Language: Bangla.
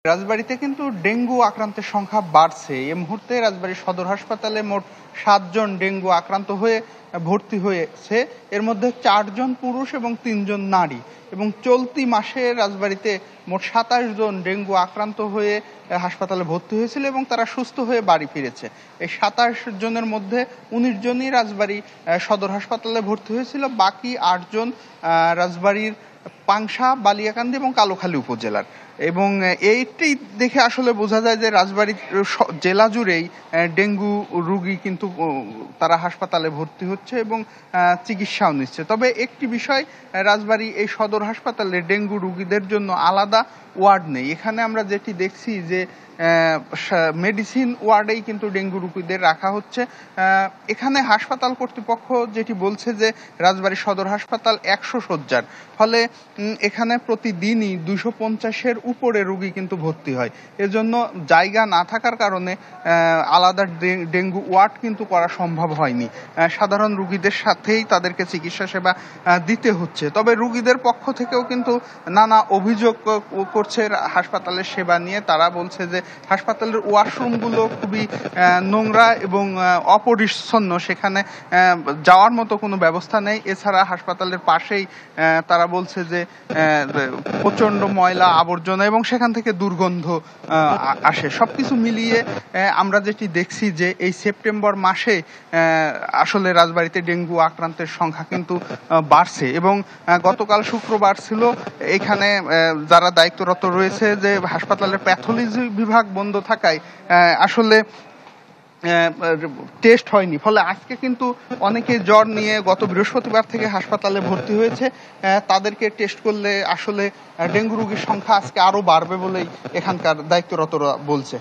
রাজবাড়ীতে কিন্তু ডেঙ্গু আক্রান্তের সংখ্যা বাড়ছে। এই মুহূর্তে রাজবাড়ী সদর হাসপাতালে মোট 7 জন ডেঙ্গু আক্রান্ত হয়ে ভর্তি হয়েছে। এর মধ্যে 4 জন পুরুষ এবং 3 জন নারী। এবং চলতি মাসে রাজবাড়ীতে মোট 27 জন ডেঙ্গু আক্রান্ত হয়ে হাসপাতালে ভর্তি হয়েছিল এবং তারা সুস্থ হয়ে বাড়ি ফিরেছে। এই 27 জনের মধ্যে 19 জনই রাজবাড়ী সদর হাসপাতালে ভর্তি হয়েছিল। বাকি 8 জন রাজবাড়ীর পাংশা, বালিয়াকান্দি এবং কালোখালী উপজেলার। এবং এইটাই দেখে আসলে বোঝা যায় যে রাজবাড়ী জেলা জুড়েই ডেঙ্গু রোগী কিন্তু তারা হাসপাতালে ভর্তি হচ্ছে এবং চিকিৎসাও নিচ্ছে। তবে একটি বিষয়, রাজবাড়ী এই সদর হাসপাতালে ডেঙ্গু রোগীদের জন্য আলাদা ওয়ার্ড নেই। এখানে আমরা যেটি দেখছি যে মেডিসিন ওয়ার্ডেই কিন্তু ডেঙ্গু রোগীদের রাখা হচ্ছে। এখানে হাসপাতাল কর্তৃপক্ষ যেটি বলছে যে রাজবাড়ী সদর হাসপাতাল 100 শয্যার, ফলে এখানে প্রতিদিনই 250-এর উপরে রোগী কিন্তু ভর্তি হয়। এজন্য জায়গা না থাকার কারণে আলাদা ডেঙ্গু ওয়ার্ড কিন্তু করা সম্ভব হয়নি। সাধারণ রোগীদের সাথেই তাদেরকে চিকিৎসা সেবা দিতে হচ্ছে। তবে রোগীদের পক্ষ থেকেও কিন্তু নানা অভিযোগ করছে হাসপাতালের সেবা নিয়ে। তারা বলছে যে হাসপাতালের ওয়াশরুমগুলো খুবই নোংরা এবং অপরিচ্ছন্ন, সেখানে যাওয়ার মতো কোনো ব্যবস্থা নেই। এছাড়া হাসপাতালের পাশেই তারা বলছে যে প্রচন্ড ময়লা আবর্জনা এবং সেখান থেকে দুর্গন্ধ আসে। সবকিছু মিলিয়ে আমরা যেটি দেখছি যে এই সেপ্টেম্বর মাসে আসলে রাজবাড়ীতে ডেঙ্গু আক্রান্তের সংখ্যা কিন্তু বাড়ছে। এবং গতকাল শুক্রবার ছিল, এখানে যারা দায়িত্বরত রয়েছে যে হাসপাতালের প্যাথোলজি বিভাগ বন্ধ থাকায় আসলে টেস্ট হয়নি। ফলে আজকে কিন্তু অনেকে জ্বর নিয়ে গত বৃহস্পতিবার থেকে হাসপাতালে ভর্তি হয়েছে। তাদেরকে টেস্ট করলে আসলে ডেঙ্গু রোগীর সংখ্যা আজকে আরো বাড়বে বলেই এখানকার দায়িত্বরতরা বলছে।